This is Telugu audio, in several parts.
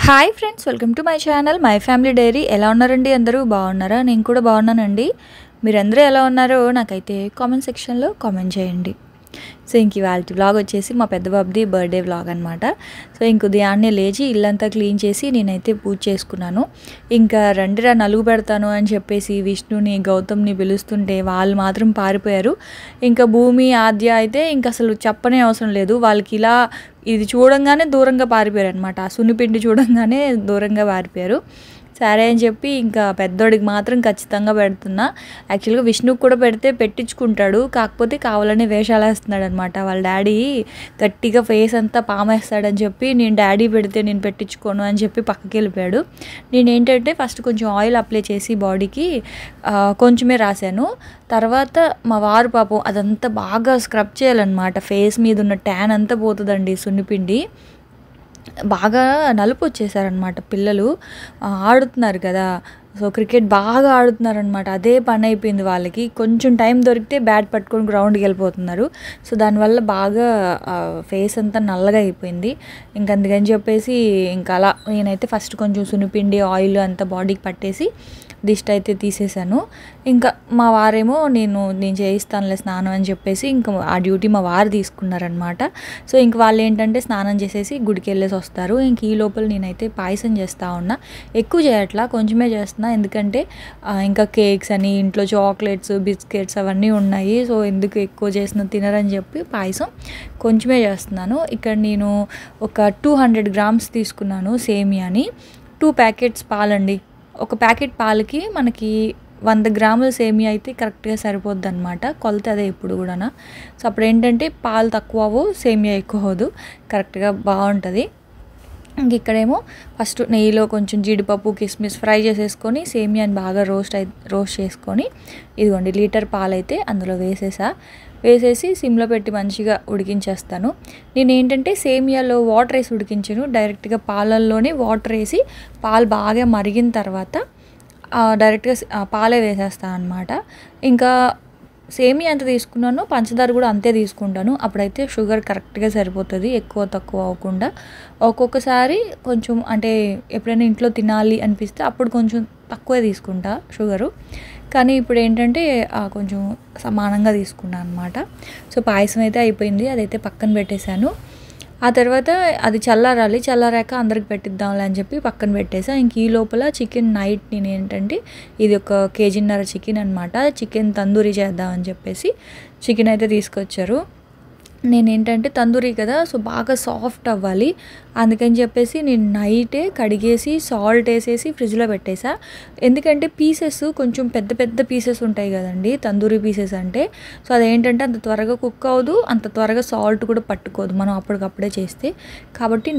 Hi friends, welcome to my channel my family dairy. ఎలా ఉన్నారండి? అందరూ బాగున్నారా? నేను కూడా బాగున్నానండి. మీరందరూ ఎలా ఉన్నారో నాకైతే కామెంట్ సెక్షన్లో కామెంట్ చేయండి. సో ఇంక ఇవాళ వ్లాగ్ వచ్చేసి మా పెద్ద బాబుది బర్త్డే వ్లాగ్ అనమాట. సో ఇంక ఉదయాన్నే లేచి ఇల్లంతా క్లీన్ చేసి నేనైతే పూజ చేసుకున్నాను. ఇంకా రండిరా నలుగు పెడతాను అని చెప్పేసి విష్ణుని గౌతమ్ని పిలుస్తుంటే వాళ్ళు మాత్రం పారిపోయారు. ఇంకా భూమి ఆద్య అయితే ఇంక అసలు చెప్పనే అవసరం లేదు, వాళ్ళకి ఇలా ఇది చూడంగానే దూరంగా పారిపోయారు అనమాట. ఆ సున్నిపిండి చూడంగానే దూరంగా పారిపోయారు. సరే అని చెప్పి ఇంకా పెద్దోడికి మాత్రం ఖచ్చితంగా పెడుతున్నా. యాక్చువల్గా విష్ణుకు కూడా పెడితే పెట్టించుకుంటాడు, కాకపోతే కావాలనే వేషాలు వేస్తున్నాడు అనమాట. వాళ్ళ డాడీ గట్టిగా ఫేస్ అంతా పామేస్తాడని చెప్పి నేను డాడీ పెడితే నేను పెట్టించుకోను అని చెప్పి పక్కకి వెళ్ళిపోయాడు. నేనేంటంటే ఫస్ట్ కొంచెం ఆయిల్ అప్లై చేసి బాడీకి కొంచెమే రాశాను. తర్వాత మా వారు పాపం అదంతా బాగా స్క్రబ్ చేయాలన్నమాట. ఫేస్ మీద ఉన్న ట్యాన్ అంతా పోతుందండి సున్నిపిండి. బాగా నలుపు వచ్చేసారనమాట. పిల్లలు ఆడుతున్నారు కదా, సో క్రికెట్ బాగా ఆడుతున్నారనమాట. అదే పని అయిపోయింది వాళ్ళకి. కొంచెం టైం దొరికితే బ్యాట్ పట్టుకొని గ్రౌండ్కి వెళ్ళిపోతున్నారు. సో దానివల్ల బాగా ఫేస్ అంతా నల్లగా అయిపోయింది. ఇంక అందుకని చెప్పేసి ఇంకా అలా నేనైతే ఫస్ట్ కొంచెం సున్నిపిండి ఆయిల్ అంతా బాడీకి పట్టేసి దిష్టి అయితే తీసేసాను. ఇంకా మా వారేమో నేను చేయిస్తానులే స్నానం అని చెప్పేసి ఇంకా ఆ డ్యూటీ మా వారు తీసుకున్నారనమాట. సో ఇంక వాళ్ళు ఏంటంటే స్నానం చేసేసి గుడికి వెళ్ళేసి వస్తారు. ఇంక ఈ లోపల నేనైతే పాయసం చేస్తూ ఉన్నా. ఎక్కువ చేయట్లా, కొంచెమే చేస్తున్నా. ఎందుకంటే ఇంకా కేక్స్ అని ఇంట్లో చాక్లెట్స్ బిస్కెట్స్ అవన్నీ ఉన్నాయి. సో ఎందుకు ఎక్కువ చేసిన తినరని చెప్పి పాయసం కొంచెమే చేస్తున్నాను. ఇక్కడ నేను ఒక 200 గ్రామ్స్ తీసుకున్నాను సేమియాని. 2 ప్యాకెట్స్ పాలండి. ఒక ప్యాకెట్ పాలకి మనకి 100 గ్రాముల సేమియా అయితే కరెక్ట్గా సరిపోద్ది అనమాట. కొలత అదే ఇప్పుడు కూడా. సో అప్పుడు ఏంటంటే పాలు తక్కువ అవ్వు, సేమియా ఎక్కువ అవ్వదు, కరెక్ట్గా బాగుంటుంది. ఇంక ఇక్కడేమో ఫస్ట్ నెయ్యిలో కొంచెం జీడిపప్పు కిస్మిస్ ఫ్రై చేసేసుకొని సేమియాని బాగా రోస్ట్ చేసుకొని ఇదిగోండి లీటర్ పాలైతే అందులో వేసేసి సిమ్లో పెట్టి మంచిగా ఉడికించేస్తాను. నేను ఏంటంటే సేమియాలో వాటర్ వేసి ఉడికించాను, డైరెక్ట్గా పాలల్లోనే వాటర్ వేసి పాలు బాగా మరిగిన తర్వాత డైరెక్ట్గా పాలే వేసేస్తాను అనమాట. ఇంకా సేమియా ఎంత తీసుకున్నానో పంచదార కూడా అంతే తీసుకుంటాను. అప్పుడైతే షుగర్ కరెక్ట్గా సరిపోతుంది, ఎక్కువ తక్కువ అవ్వకుండా. ఒక్కొక్కసారి కొంచెం అంటే ఎప్పుడైనా ఇంట్లో తినాలి అనిపిస్తే అప్పుడు కొంచెం తక్కువే తీసుకుంటా షుగరు. కానీ ఇప్పుడు ఏంటంటే కొంచెం సమానంగా తీసుకున్నాను అనమాట. సో పాయసం అయితే అయిపోయింది, అదైతే పక్కన పెట్టేశాను. ఆ తర్వాత అది చల్లారాక అందరికి పెట్టిద్దాంలే అని చెప్పి పక్కన పెట్టేసా. ఇంక ఈ లోపల చికెన్ నైట్ నేను ఏంటంటే ఇది 1.5 kg చికెన్ అనమాట. చికెన్ తందూరి చేద్దామని చెప్పేసి చికెన్ అయితే తీసుకొచ్చారు. నేనేంటంటే తందూరి కదా, సో బాగా సాఫ్ట్ అవ్వాలి అందుకని చెప్పేసి నేను నైటే కడిగేసి సాల్ట్ వేసేసి ఫ్రిడ్జ్లో పెట్టేసా. ఎందుకంటే పీసెస్ కొంచెం పెద్ద పెద్ద పీసెస్ ఉంటాయి కదండి తందూరి పీసెస్ అంటే. సో అదేంటంటే అంత త్వరగా కుక్ అవ్వదు, అంత త్వరగా సాల్ట్ కూడా పట్టుకోదు మనం అప్పటికప్పుడే చేస్తే. కాబట్టి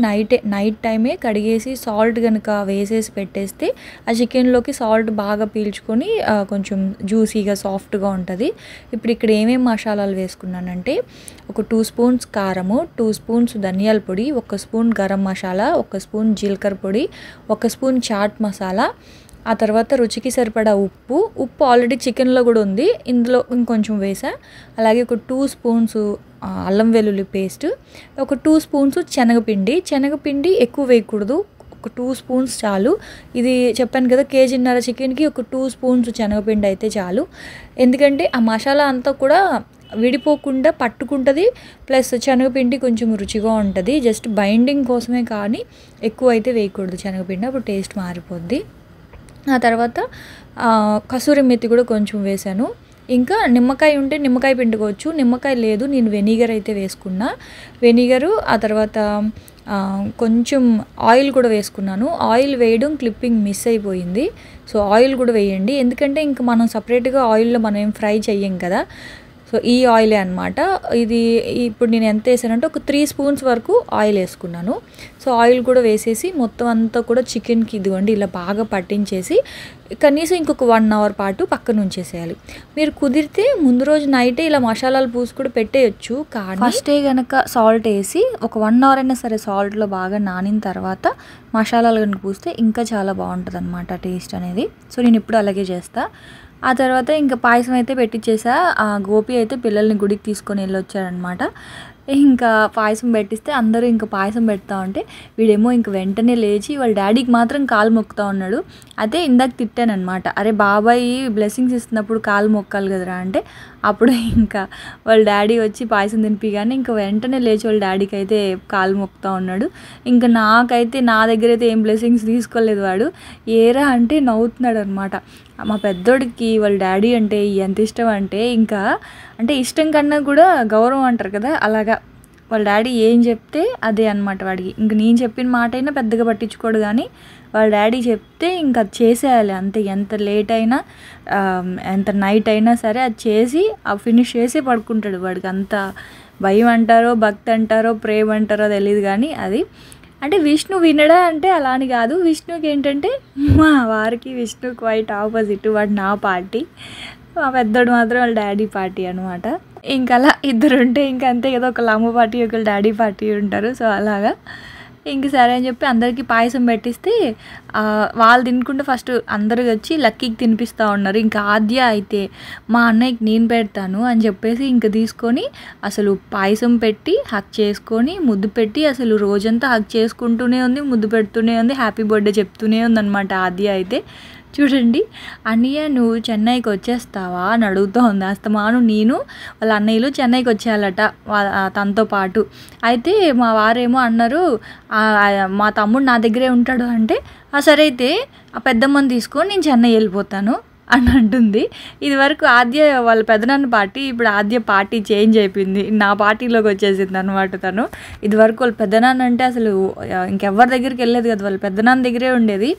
నైట్ టైమే కడిగేసి సాల్ట్ కనుక వేసేసి పెట్టేస్తే ఆ చికెన్లోకి సాల్ట్ బాగా పీల్చుకొని కొంచెం జ్యూసీగా సాఫ్ట్గా ఉంటుంది. ఇప్పుడు ఇక్కడ ఏమేమి మసాలాలు వేసుకున్నానంటే ఒక 2 స్పూన్స్ కారము, 2 స్పూన్స్ ధనియాల పొడి, 1 స్పూన్ గరం మసాలా, 1 స్పూన్ జీలకర్ర పొడి, 1 స్పూన్ చాట్ మసాలా, ఆ తర్వాత రుచికి సరిపడా ఉప్పు ఆల్రెడీ చికెన్లో కూడా ఉంది, ఇందులో ఇంకొంచెం వేసా. అలాగే ఒక 2 స్పూన్స్ అల్లం వెల్లుల్లి పేస్ట్, ఒక 2 స్పూన్స్ శనగపిండి ఎక్కువ వేయకూడదు, ఒక 2 స్పూన్స్ చాలు. ఇది చెప్పాను కదా 1.5 kg చికెన్కి ఒక 2 స్పూన్స్ శనగపిండి అయితే చాలు. ఎందుకంటే ఆ మసాలా అంతా కూడా విడిపోకుండా పట్టుకుంటుంది, ప్లస్ శనగపిండి కొంచెం రుచిగా ఉంటుంది. జస్ట్ బైండింగ్ కోసమే కానీ ఎక్కువ అయితే వేయకూడదు శనగపిండి, అప్పుడు టేస్ట్ మారిపోద్ది. ఆ తర్వాత కసూరి మెత్తి కూడా కొంచెం వేసాను. ఇంకా నిమ్మకాయ ఉంటే నిమ్మకాయ పిండుకోవచ్చు, నిమ్మకాయ లేదు నేను వెనిగర్ అయితే వేసుకున్నా. వెనిగరు ఆ తర్వాత కొంచెం ఆయిల్ కూడా వేసుకున్నాను. ఆయిల్ వేయడం క్లిప్పింగ్ మిస్ అయిపోయింది, సో ఆయిల్ కూడా వేయండి. ఎందుకంటే ఇంకా మనం సపరేట్గా ఆయిల్లో మనం ఏం ఫ్రై చెయ్యం కదా. సో ఈ ఆయిలే అనమాట. ఇది ఇప్పుడు నేను ఎంత వేసానంటే ఒక 3 స్పూన్స్ వరకు ఆయిల్ వేసుకున్నాను. సో ఆయిల్ కూడా వేసేసి మొత్తం అంతా కూడా చికెన్కి ఇదిగోండి ఇలా బాగా పట్టించేసి కనీసం ఇంకొక 1 అవర్ పాటు పక్కన ఉంచేసేయాలి. మీరు కుదిరితే ముందు రోజు నైటే ఇలా మసాలాలు పూసి కూడా పెట్టేయచ్చు, కానీ ఫస్టే కనుక సాల్ట్ వేసి ఒక 1 అవర్ అయినా సరే సాల్ట్లో బాగా నానిన తర్వాత మసాలాలు కనుక పూస్తే ఇంకా చాలా బాగుంటుంది అనమాట టేస్ట్ అనేది. సో నేను ఇప్పుడు అలాగే చేస్తాను. ఆ తర్వాత ఇంకా పాయసం అయితే పెట్టించేసా. ఆ గోపి అయితే పిల్లల్ని గుడికి తీసుకొని వెళ్ళొచ్చాడనమాట. ఇంకా పాయసం పెట్టిస్తే అందరూ ఇంకా పాయసం పెడతా ఉంటే వీడేమో ఇంక వెంటనే లేచి వాళ్ళ డాడీకి మాత్రం కాలు మొక్కుతా ఉన్నాడు. అయితే ఇందాక తిట్టానమాట, అరే బాబాయ్ బ్లెస్సింగ్స్ ఇస్తున్నప్పుడు కాలు మొక్కాలి కదరా అంటే, అప్పుడు ఇంకా వాళ్ళ డాడీ వచ్చి పాయసం తినిపిగానే ఇంకా వెంటనే లేచి వాళ్ళ డాడీకి అయితే కాలు మొక్కుతా ఉన్నాడు. ఇంకా నాకైతే నా దగ్గర అయితే ఏం బ్లెస్సింగ్స్ తీసుకోలేదు వాడు. ఏరా అంటే నవ్వుతున్నాడు అనమాట. మా పెద్దోడికి వాళ్ళ డాడీ అంటే ఎంత ఇష్టం అంటే, ఇంకా అంటే ఇష్టం కన్నా కూడా గౌరవం అంటారు కదా, అలాగా వాళ్ళ డాడీ ఏం చెప్తే అదే అనమాట వాడికి. ఇంక నేను చెప్పిన మాట అయినా పెద్దగా పట్టించుకోడు, కానీ వాళ్ళ డాడీ చెప్తే ఇంకా అది చేసేయాలి అంతే. ఎంత లేట్ అయినా ఎంత నైట్ అయినా సరే అది చేసి ఫినిష్ చేసి పడుకుంటాడు. వాడికి అంత భయం అంటారో భక్తి అంటారో ప్రేమ అంటారో తెలియదు, కానీ అది అంటే విష్ణు వినడా అంటే అలా అని కాదు. విష్ణుకి ఏంటంటే మా వారికి విష్ణు క్వైట్ ఆపోజిట్. వాడు నా పార్టీ, మా పెద్దోడు మాత్రం వాళ్ళ డాడీ పార్టీ అనమాట. ఇంకా అలా ఇద్దరు ఉంటే ఇంకా అంతే కదా, ఒకళ్ళు అమ్మ పార్టీ ఒకళ్ళు డాడీ పార్టీ ఉంటారు. సో అలాగా ఇంక సరే అని చెప్పి అందరికీ పాయసం పెట్టిస్తే వాళ్ళు తినుకుంటే ఫస్ట్ అందరు వచ్చి లక్కీకి తినిపిస్తూ ఉన్నారు. ఇంకా ఆద్య అయితే మా అన్నయ్యకి నేను పెడతాను అని చెప్పేసి ఇంకా తీసుకొని అసలు పాయసం పెట్టి హక్ చేసుకొని ముద్దు పెట్టి అసలు రోజంతా హక్ చేసుకుంటూనే ఉంది, ముద్దు పెడుతూనే ఉంది, హ్యాపీ బర్త్డే చెప్తూనే ఉందన్నమాట ఆద్య అయితే. చూడండి, అన్నయ్య నువ్వు చెన్నైకి వచ్చేస్తావా అని అడుగుతూ ఉంది అస్తమాను. నేను వాళ్ళ అన్నయ్యలు చెన్నైకి వచ్చేయాలట తనతో పాటు. అయితే మా వారేమో అన్నారు మా తమ్ముడు నా దగ్గరే ఉంటాడు అంటే, సరే అయితే ఆ పెద్దమ్మని తీసుకొని నేను చెన్నై వెళ్ళిపోతాను అని అంటుంది. ఇది వరకు ఆద్య వాళ్ళ పెదనాన్న పార్టీ, ఇప్పుడు ఆద్య పార్టీ చేంజ్ అయిపోయింది, నా పార్టీలోకి వచ్చేసింది అనమాట తను. ఇది వరకు వాళ్ళ పెద్దనాన్న అంటే అసలు ఇంకెవరి దగ్గరికి వెళ్ళేది కదా, వాళ్ళ పెద్దనాన్న దగ్గరే ఉండేది.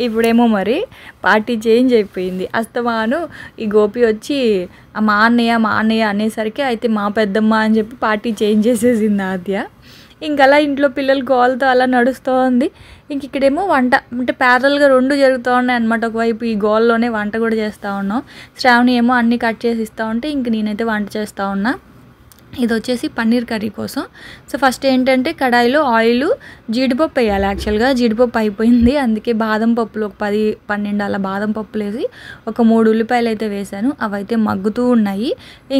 ఇప్పుడేమో మరి పార్టీ చేంజ్ అయిపోయింది. అస్తమాను ఈ గోపి వచ్చి మా అన్నయ్య అనేసరికి అయితే మా పెద్దమ్మ అని చెప్పి పార్టీ చేంజ్ చేసేసింది ఆద్య. ఇంకలా ఇంట్లో పిల్లలు గోల్తో అలా నడుస్తూ ఉంది. ఇంక ఇక్కడేమో వంట అంటే ప్యారల్గా రెండు జరుగుతూ ఉన్నాయి అనమాట. ఒకవైపు ఈ గోల్లోనే వంట కూడా చేస్తూ ఉన్నాం. శ్రావణి ఏమో అన్నీ కట్ చేసి ఇస్తూ ఉంటే ఇంక నేనైతే వంట చేస్తూ ఉన్నా. ఇది వచ్చేసి పన్నీర్ కర్రీ కోసం. సో ఫస్ట్ ఏంటంటే కడాయిలో ఆయిల్ జీడిపప్పు వేయాలి. యాక్చువల్గా జీడిపప్పు అయిపోయింది, అందుకే బాదం పప్పులు ఒక 10-12 అలా బాదం పప్పులు వేసి ఒక 3 ఉల్లిపాయలు అయితే వేసాను. అవైతే మగ్గుతూ ఉన్నాయి.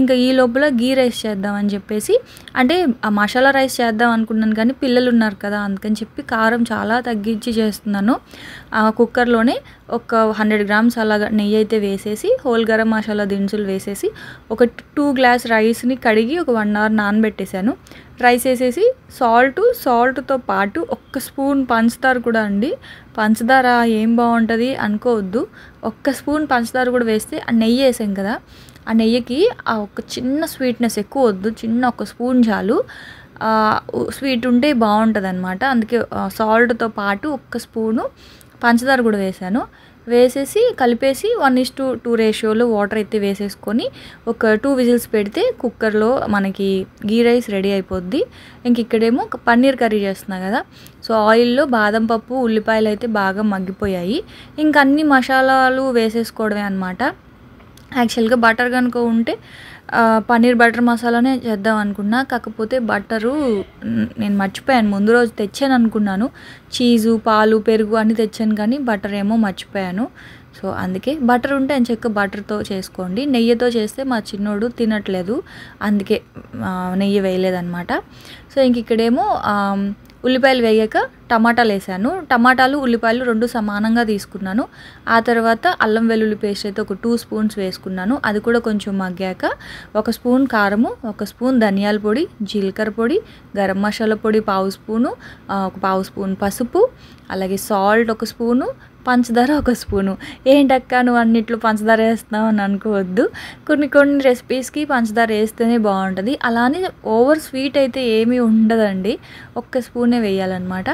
ఇంకా ఈ లోపల గీ రైస్ చేద్దామని చెప్పేసి, అంటే ఆ మసాలా రైస్ చేద్దాం అనుకున్నాను కానీ పిల్లలు ఉన్నారు కదా అందుకని చెప్పి కారం చాలా తగ్గించి చేస్తున్నాను. కుక్కర్లోనే ఒక 100 గ్రామ్స్ అలాగా నెయ్యి అయితే వేసేసి హోల్ గరం మసాలా దినుసులు వేసేసి ఒక 2 గ్లాస్ రైస్ని కడిగి ఒక 1 అవర్ నానబెట్టేశాను. రైస్ వేసేసి సాల్ట్తో పాటు 1 స్పూన్ పంచదార కూడా అండి. పంచదార ఏం బాగుంటుంది అనుకోవద్దు, 1 స్పూన్ పంచదార కూడా వేస్తే ఆ నెయ్యి వేసాం కదా, ఆ నెయ్యికి ఆ ఒక చిన్న స్వీట్నెస్, ఎక్కువ వద్దు, చిన్న 1 స్పూన్ చాలు, స్వీట్ ఉంటే బాగుంటుంది అనమాట. అందుకే సాల్ట్తో పాటు 1 స్పూను పంచదార కూడా వేసాను. వేసేసి కలిపేసి 1:2 రేషియోలో వాటర్ అయితే వేసేసుకొని ఒక 2 విజిల్స్ పెడితే కుక్కర్లో మనకి గీ రైస్ రెడీ అయిపోద్ది. ఇంక ఇక్కడేమో పన్నీర్ కర్రీ చేస్తున్నా కదా, సో ఆయిల్లో బాదం పప్పు ఉల్లిపాయలు అయితే బాగా మగ్గిపోయాయి. ఇంక అన్ని మసాలాలు వేసేసుకోవడమే అనమాట. యాక్చువల్గా బటర్ కనుక ఉంటే పన్నీర్ బటర్ మసాలానే చేద్దాం అనుకున్నా, కాకపోతే బటరు నేను మర్చిపోయాను, ముందు రోజు తెచ్చాను అనుకున్నాను. చీజు పాలు పెరుగు అన్నీ తెచ్చాను కానీ బటర్ ఏమో మర్చిపోయాను. సో అందుకే బటర్ ఉంటే ఎంచక్క బటర్తో చేసుకోండి. నెయ్యితో చేస్తే మా చిన్నోడు తినట్లేదు, అందుకే నెయ్యి వేయలేదన్నమాట. సో ఇంక ఇక్కడేమో ఉల్లిపాయలు వేయక టమాటాలు వేసాను. టమాటాలు ఉల్లిపాయలు 2 సమానంగా తీసుకున్నాను. ఆ తర్వాత అల్లం వెల్లుల్లి పేస్ట్ అయితే ఒక 2 స్పూన్స్ వేసుకున్నాను. అది కూడా కొంచెం మగ్గాక 1 స్పూన్ కారము, 1 స్పూన్ ధనియాల పొడి, జీలకర్ర పొడి, గరం మసాలా పొడి 1/2 స్పూను, ఒక 1/2 స్పూన్ పసుపు, అలాగే సాల్ట్ 1 స్పూను, పంచదార 1 స్పూను. ఏంటక్క నువ్వు అన్నిట్లో పంచదార వేస్తున్నావు అని అనుకోవద్దు, కొన్ని రెసిపీస్కి పంచదార వేస్తేనే బాగుంటుంది. అలానే ఓవర్ స్వీట్ అయితే ఏమీ ఉండదండి, 1 స్పూనే వేయాలన్నమాట.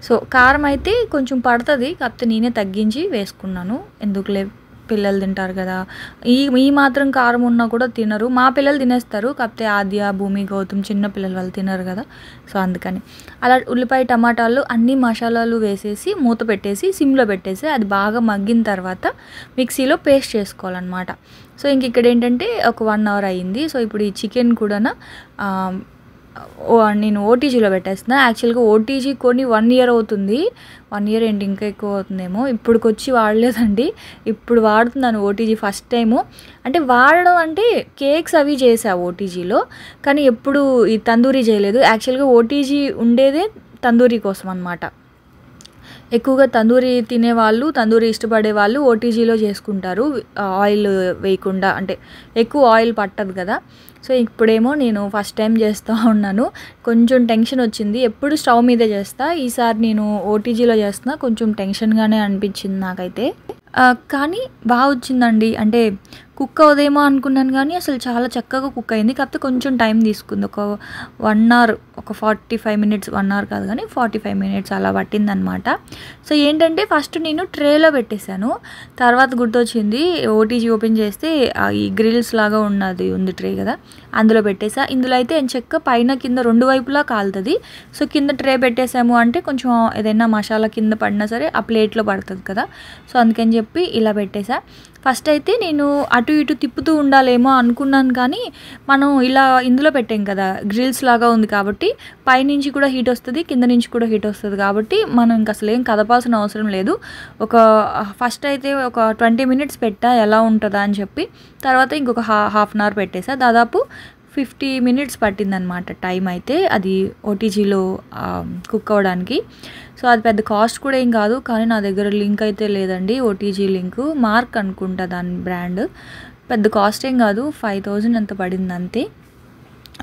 సో కారం అయితే కొంచెం పడుతుంది, కాకపోతే నేనే తగ్గించి వేసుకున్నాను. ఎందుకులే పిల్లలు తింటారు కదా, ఈ మాత్రం కారం ఉన్నా కూడా తినరు. మా పిల్లలు తినేస్తారు, కాకపోతే ఆద్య భూమి గౌతమ్ చిన్న పిల్లలు వాళ్ళు తినరు కదా, సో అందుకని అలా ఉల్లిపాయ టమాటాలు అన్ని మసాలాలు వేసేసి మూత పెట్టేసి సిమ్లో పెట్టేసి అది బాగా మగ్గిన తర్వాత మిక్సీలో పేస్ట్ చేసుకోవాలన్నమాట. సో ఇంక ఇక్కడ ఏంటంటే ఒక 1 అవర్ అయ్యింది. సో ఇప్పుడు ఈ చికెన్ కూడా నేను ఓటీజీలో పెట్టేస్తున్నా. యాక్చువల్‌గా ఓటీజీ కొని 1 ఇయర్ అవుతుంది. 1 ఇయర్ ఏంటి ఇంకా ఎక్కువ అవుతుందేమో. ఇప్పటికొచ్చి వాడలేదండి. ఇప్పుడు వాడుతున్నాను ఓటీజీ ఫస్ట్ టైము. అంటే వాడడం అంటే కేక్స్ అవి చేశా ఓటీజీలో. కానీ ఎప్పుడు ఈ తందూరి చేయలేదు. యాక్చువల్‌గా ఓటీజీ ఉండేదే తందూరి కోసం అనమాట. ఎక్కువగా తందూరి తినేవాళ్ళు, తందూరి ఇష్టపడే వాళ్ళు ఓటీజీలో చేసుకుంటారు. ఆయిల్ వేయకుండా, అంటే ఎక్కువ ఆయిల్ పట్టదు కదా. సో ఇప్పుడేమో నేను ఫస్ట్ టైం చేస్తూ ఉన్నాను. కొంచెం టెన్షన్ వచ్చింది. ఎప్పుడు స్టవ్ మీదే చేస్తా, ఈసారి నేను ఓటీజీలో చేస్తున్నా. కొంచెం టెన్షన్గానే అనిపించింది నాకైతే. కానీ బాగా వచ్చిందండి. అంటే కుక్ అవుదేమో అనుకున్నాను కానీ అసలు చాలా చక్కగా కుక్ అయింది. కాకపోతే కొంచెం టైం తీసుకుంది. ఒక 1 అవర్, ఒక 45 మినిట్స్, 1 అవర్ కాదు కానీ 45 మినిట్స్ అలా పట్టిందనమాట. సో ఏంటంటే ఫస్ట్ నేను ట్రేలో పెట్టేశాను. తర్వాత గుర్తొచ్చింది, ఓటీజీ ఓపెన్ చేస్తే ఈ గ్రిల్స్ లాగా ఉంది ట్రే కదా, అందులో పెట్టేసా. ఇందులో అయితే ఎంచక్క పైన కింద 2 వైపులా కాలుతుంది. సో కింద ట్రే పెట్టేసాము అంటే కొంచెం ఏదైనా మసాలా కింద పడినా సరే ఆ ప్లేట్లో పడుతుంది కదా. సో అందుకని చెప్పి ఇలా పెట్టేసా. ఫస్ట్ అయితే నేను అటు ఇటు తిప్పుతూ ఉండాలేమో అనుకున్నాను కానీ మనం ఇలా ఇందులో పెట్టాం కదా, గ్రిల్స్ లాగా ఉంది కాబట్టి పైనుంచి కూడా హీట్ వస్తుంది, కింద నుంచి కూడా హీట్ వస్తుంది కాబట్టి మనం ఇంక అసలు ఏం కదపాల్సిన అవసరం లేదు. ఫస్ట్ అయితే ఒక 20 మినిట్స్ పెట్టా ఎలా ఉంటుందా అని చెప్పి. తర్వాత ఇంకొక హాఫ్ అన్ అవర్ పెట్టేసా. దాదాపు 50 మినిట్స్ పట్టిందనమాట టైం అయితే అది ఓటీజీలో కుక్ అవ్వడానికి. సో అది పెద్ద కాస్ట్ కూడా ఏం కాదు, కానీ నా దగ్గర లింక్ అయితే లేదండి, ఓటీజీ లింక్. మార్క్ అనుకుంటా దాని బ్రాండ్. పెద్ద కాస్ట్ ఏం కాదు, 5000 ఎంత పడింది అంతే.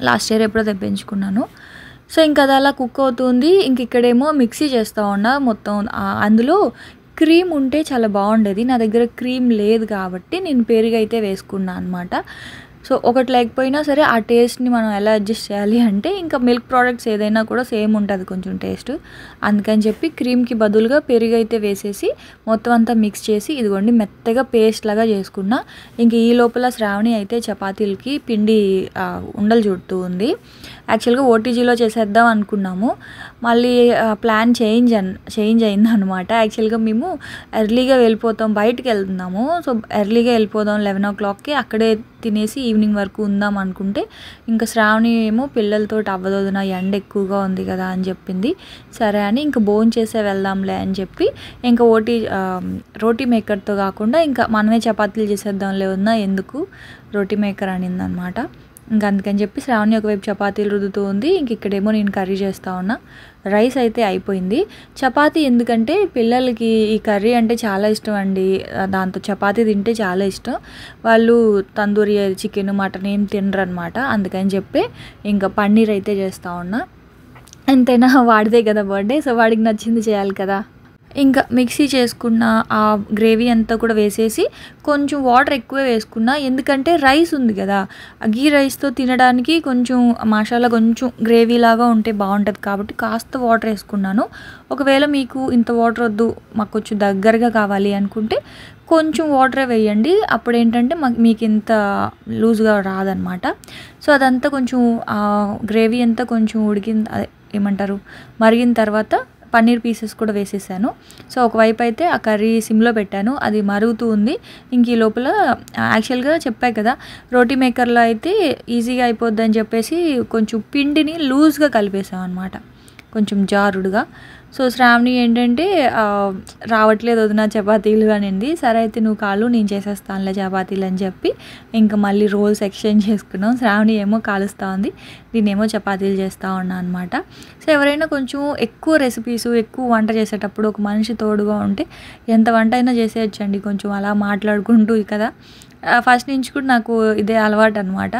లాస్ట్ ఇయర్ ఎప్పుడో తెప్పించుకున్నాను. సో ఇంకా అది అలా కుక్ అవుతుంది. ఇంక ఇక్కడేమో మిక్సీ చేస్తూ ఉన్నా మొత్తం. అందులో క్రీమ్ ఉంటే చాలా బాగుండేది. నా దగ్గర క్రీమ్ లేదు కాబట్టి నేను పెరుగు అయితే వేసుకున్నాను అనమాట. సో ఒకటి లేకపోయినా సరే ఆ టేస్ట్ని మనం ఎలా అడ్జస్ట్ చేయాలి అంటే ఇంకా మిల్క్ ప్రోడక్ట్స్ ఏదైనా కూడా సేమ్ ఉంటుంది కొంచెం టేస్ట్. అందుకని చెప్పి క్రీమ్కి బదులుగా పెరుగు అయితే వేసేసి మొత్తం అంతా మిక్స్ చేసి ఇదిగోండి మెత్తగా పేస్ట్ లాగా చేసుకున్నా. ఇంక ఈ లోపల శ్రావణి అయితే చపాతీలకి పిండి ఉండలు చుడుతూ ఉంది. యాక్చువల్గా ఓటీజీలో చేసేద్దాం అనుకున్నాము, మళ్ళీ ప్లాన్ చేంజ్ అయిందనమాట. యాక్చువల్గా మేము ఎర్లీగా వెళ్ళిపోతాం, బయటికి వెళ్తున్నాము. సో ఎర్లీగా వెళ్ళిపోదాం 11 o'clockకి, అక్కడే తినేసి ఈవినింగ్ వరకు ఉందాం అనుకుంటే ఇంకా శ్రావణి ఏమో పిల్లలతో అవ్వదు, నా ఎండ ఎక్కువగా ఉంది కదా అని చెప్పింది. సరే అని ఇంకా భోంచేసే వెళ్దాంలే అని చెప్పి ఇంకా రోటీ మేకర్తో కాకుండా ఇంకా మనమే చపాతీలు చేసేద్దాంలే, ఉన్నా ఎందుకు రోటీ మేకర్ అనిందనమాట. ఇంకా అందుకని చెప్పి శ్రావణి ఒకవైపు చపాతీలు రుద్దుతూ ఉంది, ఇంక ఇక్కడేమో నేను కర్రీ చేస్తూ ఉన్నా. రైస్ అయితే అయిపోయింది. చపాతీ ఎందుకంటే పిల్లలకి ఈ కర్రీ అంటే చాలా ఇష్టం అండి, దాంతో చపాతీ తింటే చాలా ఇష్టం. వాళ్ళు తందూరి చికెన్ మటన్ ఏం తినరు అనమాట. అందుకని చెప్పి ఇంకా పన్నీర్ అయితే చేస్తూ ఉన్నా. ఎంతైనా వాడిదే కదా బర్త్డే, సో వాడికి నచ్చింది చేయాలి కదా. ఇంకా మిక్సీ చేసుకున్న ఆ గ్రేవీ అంతా కూడా వేసేసి కొంచెం వాటర్ ఎక్కువే వేసుకున్నా, ఎందుకంటే రైస్ ఉంది కదా, గీ రైస్తో తినడానికి కొంచెం మసాలా కొంచెం గ్రేవీ లాగా ఉంటే బాగుంటుంది కాబట్టి కాస్త వాటర్ వేసుకున్నాను. ఒకవేళ మీకు ఇంత వాటర్ వద్దు, మాకు కొంచెం దగ్గరగా కావాలి అనుకుంటే కొంచెం వాటరే వేయండి. అప్పుడు ఏంటంటే మీకు ఇంత లూజ్గా రాదనమాట. సో అదంతా కొంచెం గ్రేవీ అంతా కొంచెం మరిగిన తర్వాత పన్నీర్ పీసెస్ కూడా వేసేసాను. సో ఒకవైపు అయితే ఆ కర్రీ సిమ్లో పెట్టాను, అది మరుగుతూ ఉంది. ఇంక ఈ లోపల యాక్చువల్గా చెప్పాను కదా, రోటీ మేకర్లో అయితే ఈజీగా అయిపోద్ది అని చెప్పేసి కొంచెం పిండిని లూజ్గా కలిపేసాం అనమాట, కొంచెం జారుడుగా. సో శ్రావణి ఏంటంటే రావట్లేదు వదిన చపాతీలు అనింది. సరే అయితే నువ్వు కాలు, నేను చేసేస్తానులే చపాతీలు అని చెప్పి ఇంకా మళ్ళీ రోల్స్ ఎక్స్చేంజ్ చేసుకున్నాం. శ్రావణి ఏమో కాలుస్తూ ఉంది, నేనేమో చపాతీలు చేస్తూ ఉన్నా అనమాట. సో ఎవరైనా కొంచెం ఎక్కువ రెసిపీస్, ఎక్కువ వంట చేసేటప్పుడు ఒక మనిషి తోడుగా ఉంటే ఎంత వంట అయినా చేసేయచ్చండి, కొంచెం అలా మాట్లాడుకుంటూ కదా. ఫస్ట్ నుంచి కూడా నాకు ఇదే అలవాటు అనమాట.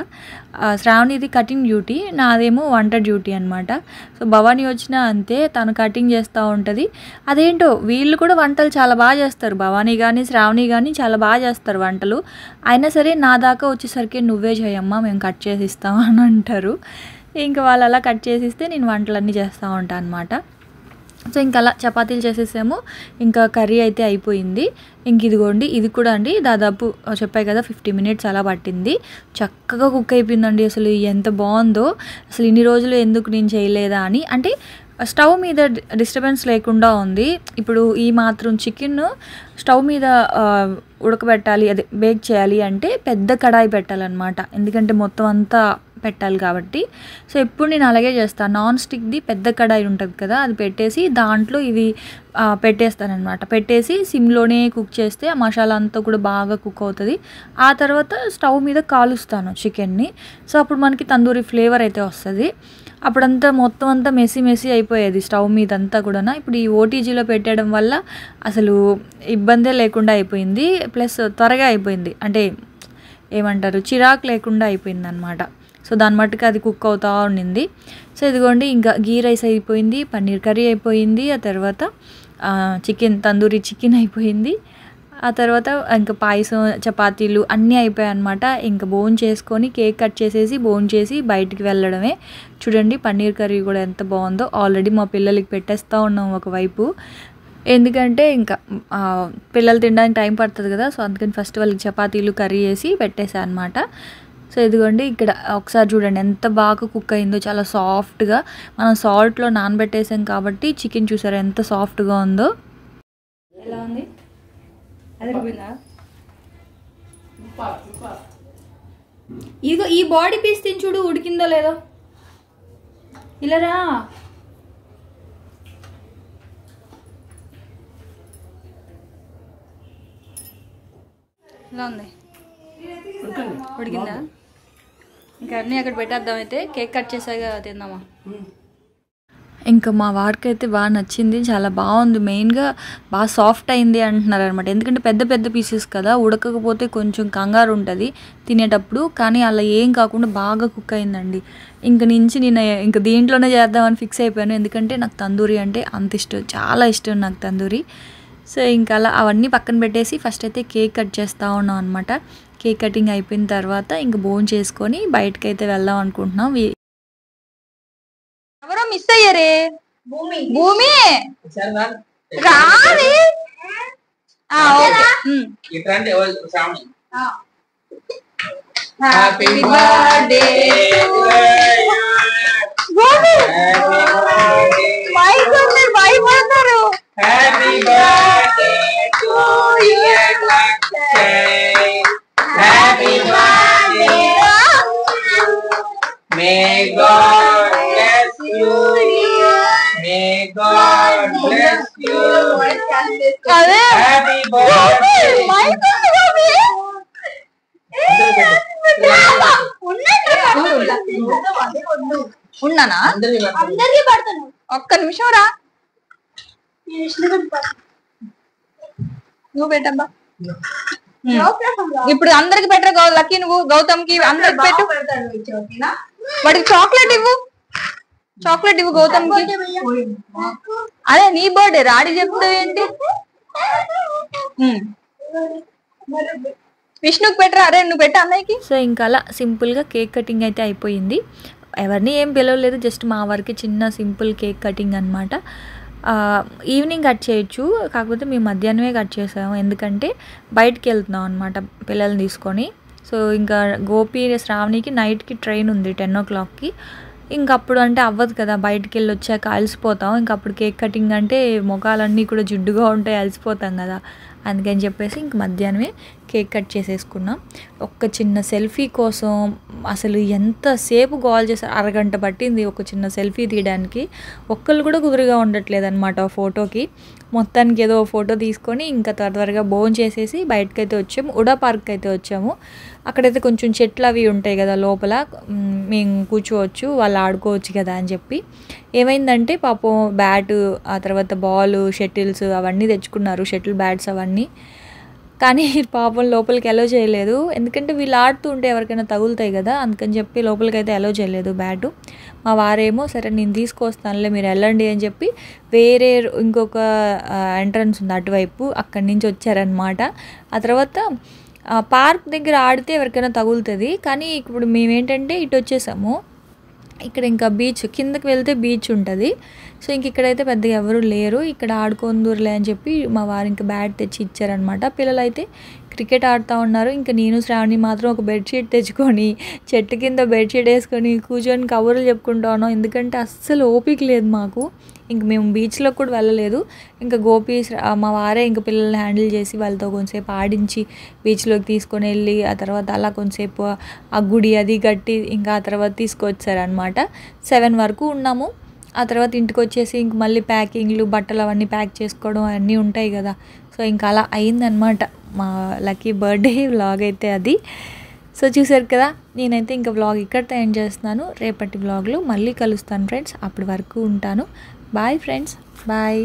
శ్రావణిది కటింగ్ డ్యూటీ, నాదేమో వంట డ్యూటీ అనమాట. సో భవానీ వచ్చినా అంతే, తను కటింగ్ చేస్తూ ఉంటుంది. అదేంటో వీళ్ళు కూడా వంటలు చాలా బాగా చేస్తారు, భవానీ కానీ శ్రావణి కానీ చాలా బాగా చేస్తారు వంటలు. అయినా సరే నా దాకా వచ్చేసరికి నువ్వే చేయమ్మా, మేము కట్ చేసి ఇస్తామని అంటారు. ఇంకా వాళ్ళు అలా కట్ చేసిస్తే నేను వంటలన్నీ చేస్తూ ఉంటాను అనమాట. సో ఇంకా అలా చపాతీలు చేసేసాము. ఇంకా కర్రీ అయితే అయిపోయింది. ఇంక ఇదిగోండి, ఇది కూడా అండి దాదాపు చెప్పాయి కదా 50 మినిట్స్ అలా పట్టింది. చక్కగా కుక్ అయిపోయిందండి. అసలు ఎంత బాగుందో, అసలు ఇన్ని రోజులు ఎందుకు నేను చేయలేదా అని. అంటే స్టవ్ మీద డిస్టర్బెన్స్ లేకుండా ఉంది. ఇప్పుడు ఈ మాత్రం చికెన్ స్టవ్ మీద ఉడకబెట్టాలి, అదే బేక్ చేయాలి అంటే పెద్ద కడాయి పెట్టాలన్నమాట. ఎందుకంటే మొత్తం అంతా పెట్టాలి కాబట్టి. సో ఎప్పుడు నేను అలాగే చేస్తాను. నాన్ స్టిక్ది పెద్ద కడాయి ఉంటుంది కదా, అది పెట్టేసి దాంట్లో ఇవి పెట్టేస్తానమాట. పెట్టేసి సిమ్లోనే కుక్ చేస్తే ఆ మసాలా అంతా కూడా బాగా కుక్ అవుతుంది. ఆ తర్వాత స్టవ్ మీద కాలుస్తాను చికెన్ని. సో అప్పుడు మనకి తందూరి ఫ్లేవర్ అయితే వస్తుంది. అప్పుడంతా మొత్తం అంతా మెస్సీ అయిపోయేది స్టవ్ మీద అంతా కూడా. ఇప్పుడు ఈ ఓటీజీలో పెట్టడం వల్ల అసలు ఇబ్బందే లేకుండా అయిపోయింది. ప్లస్ త్వరగా అయిపోయింది, అంటే ఏమంటారు, చిరాకు లేకుండా అయిపోయింది అనమాట. సో దాని మట్టుకు అది కుక్ అవుతూ ఉండింది. సో ఇదిగోండి, ఇంకా గీ రైస్ అయిపోయింది, పన్నీర్ కర్రీ అయిపోయింది, ఆ తర్వాత తందూరి చికెన్ అయిపోయింది, ఆ తర్వాత ఇంకా పాయసం, చపాతీలు అన్నీ అయిపోయాయి అనమాట. ఇంకా భోజనం చేసుకొని కేక్ కట్ చేసేసి భోజనం చేసి బయటికి వెళ్ళడమే. చూడండి పన్నీర్ కర్రీ కూడా ఎంత బాగుందో. ఆల్రెడీ మా పిల్లలకి పెట్టేస్తూ ఉన్నాం ఒకవైపు, ఎందుకంటే ఇంకా పిల్లలు తినడానికి టైం పడుతుంది కదా. సో అందుకని ఫస్ట్ వాళ్ళకి చపాతీలు కర్రీ చేసి పెట్టేసాను అనమాట. సో ఇదిగోండి, ఇక్కడ ఒకసారి చూడండి ఎంత బాగా కుక్ అయిందో, చాలా సాఫ్ట్గా. మనం సాల్ట్లో నానబెట్టేసాం కాబట్టి చికెన్ చూసారా ఎంత సాఫ్ట్గా ఉందో. ఎలా ఉంది? ఇదిగో ఈ బాడీ పీస్ తిని చూడు, ఉడికిందో లేదో. ఇలా రా. ఎలా ఉంది? ఉడికిందా? ఇంకా అన్నీ అక్కడ పెట్టేద్దాం. అయితే కేక్ కట్ చేసాక తిందామా? ఇంకా మా వాడికి అయితే బాగా నచ్చింది, చాలా బాగుంది. మెయిన్గా బాగా సాఫ్ట్ అయింది అంటున్నారు అనమాట. ఎందుకంటే పెద్ద పెద్ద పీసెస్ కదా, ఉడకకపోతే కొంచెం కంగారు ఉంటుంది తినేటప్పుడు. కానీ అలా ఏం కాకుండా బాగా కుక్ అయిందండి. నేను ఇంక దీంట్లోనే చేద్దామని ఫిక్స్ అయిపోయాను. ఎందుకంటే నాకు తందూరి అంటే అంత ఇష్టం, చాలా ఇష్టం నాకు తందూరి. సో ఇంకా అలా అవన్నీ పక్కన పెట్టేసి ఫస్ట్ అయితే కేక్ కట్ చేస్తూ ఉన్నాం అనమాట. కేక్ కటింగ్ అయిపోయిన తర్వాత ఇంక భోజనం చేసుకొని బయటకు అయితే వెళ్దాం అనుకుంటున్నాం. ఎవరో మిస్ అయ్యారే. భూమి రాని. హ్యాపీ బర్త్డే భయపడతారు. Happy birthday to you. Happy birthday. May God bless you. May God bless you. Happy birthday. ఉన్నానా? ఒక్క నిమిషం రా. నువ్వు పెట్టమ్మా. ఇప్పుడు అందరికి పెట్టరు, లక్కీ నువ్వు గౌతమ్కి అందరికి పెట్టు. వాడికి చాక్లెట్ ఇవ్వు, చాక్లెట్ ఇవ్వు గౌతమ్కి. అదే నీ బర్త్డే రాడి చెప్తావు ఏంటి? విష్ణుకి పెట్టరా. అరే నువ్వు పెట్టా అన్నయ్యకి. సో ఇంకా అలా సింపుల్గా కేక్ కటింగ్ అయితే అయిపోయింది. ఎవరిని ఏం పిలవలేదు, జస్ట్ మా వారికి చిన్న సింపుల్ కేక్ కటింగ్ అనమాట. ఈవినింగ్ కట్ చేయొచ్చు, కాకపోతే మేము మధ్యాహ్నమే కట్ చేసాము. ఎందుకంటే బయటికి వెళ్తున్నాం అనమాట పిల్లల్ని తీసుకొని. సో ఇంకా గోపి శ్రావణికి నైట్కి ట్రైన్ ఉంది 10 o'clockకి. ఇంకప్పుడు అంటే అవ్వదు కదా, బయటికి వెళ్ళి వచ్చాక అలసిపోతాం. ఇంకప్పుడు కేక్ కటింగ్ అంటే ముఖాలన్నీ కూడా జిడ్డుగా ఉంటాయి, అలసిపోతాం కదా. అందుకని చెప్పేసి ఇంక మధ్యాహ్నమే కేక్ కట్ చేసేసుకున్నాం. ఒక్క చిన్న సెల్ఫీ కోసం అసలు ఎంతసేపు కాల్ చేశారు, అరగంట పట్టింది ఒక చిన్న సెల్ఫీ తీయడానికి. ఒక్కళ్ళు కూడా కుదురుగా ఉండట్లేదు అనమాట ఫోటోకి. మొత్తానికి ఏదో ఫోటో తీసుకొని ఇంకా త్వరగా భోజనం చేసేసి బయటకైతే వచ్చాము. ఉడా పార్క్ అయితే వచ్చాము. అక్కడైతే కొంచెం చెట్లు అవి ఉంటాయి కదా లోపల, మేము కూర్చోవచ్చు, వాళ్ళు ఆడుకోవచ్చు కదా అని చెప్పి. ఏమైందంటే పాపం బ్యాటు, ఆ తర్వాత బాల్, షటిల్స్ అవన్నీ తెచ్చుకున్నారు, షటిల్ బ్యాట్స్ అవన్నీ. కానీ పాపం లోపలికి అలో చేయలేదు, ఎందుకంటే వీళ్ళు ఆడుతూ ఉంటే ఎవరికైనా తగులుతాయి కదా, అందుకని చెప్పి లోపలికి అయితే అలో చేయలేదు బ్యాటు. మా వారేమో సరే నేను తీసుకొస్తానులే మీరు వెళ్ళండి అని చెప్పి వేరే ఇంకొక ఎంట్రన్స్ ఉంది అటువైపు, అక్కడి నుంచి వచ్చారనమాట. ఆ తర్వాత పార్క్ దగ్గర ఆడితే ఎవరికైనా తగులుతుంది, కానీ ఇప్పుడు మేమేంటంటే ఇటు వచ్చేసాము. ఇక్కడ ఇంకా బీచ్ కిందకి వెళ్తే బీచ్ ఉంటుంది. సో ఇంక ఇక్కడైతే పెద్దగా ఎవరు లేరు, ఇక్కడ ఆడుకుందూరులే అని చెప్పి మా వారు ఇంకా బ్యాట్ తెచ్చి ఇచ్చారనమాట. పిల్లలు అయితే క్రికెట్ ఆడుతూ ఉన్నారు. ఇంకా నేను శ్రావణి మాత్రం ఒక బెడ్షీట్ తెచ్చుకొని చెట్టు కింద బెడ్షీట్ వేసుకొని కూర్చొని కబుర్లు చెప్పుకుంటూ ఉన్నాం. ఎందుకంటే అస్సలు ఓపిక లేదు మాకు. ఇంక మేము బీచ్లో కూడా వెళ్ళలేదు. ఇంకా గోపి మా వారే ఇంక పిల్లల్ని హ్యాండిల్ చేసి వాళ్ళతో కొంచెంసేపు ఆడించి బీచ్లోకి తీసుకొని వెళ్ళి ఆ తర్వాత అలా కొంచెంసేపు ఆ గుడి అది కట్టి ఇంకా ఆ తర్వాత తీసుకొచ్చారనమాట. 7 వరకు ఉన్నాము. ఆ తర్వాత ఇంటికి వచ్చేసి ఇంక మళ్ళీ ప్యాకింగ్లు బట్టలు అవన్నీ ప్యాక్ చేసుకోవడం అవన్నీ ఉంటాయి కదా. సో ఇంకా అలా అయిందనమాట మా లక్కీ బర్త్డే వ్లాగ్ అయితే అది. సో చూసారు కదా, నేనైతే ఇంకా వ్లాగ్ ఇక్కడితో ఎండ్ చేస్తున్నాను. రేపటి వ్లాగ్లో మళ్ళీ కలుస్తాను ఫ్రెండ్స్. అప్పటి వరకు ఉంటాను. Bye friends, bye.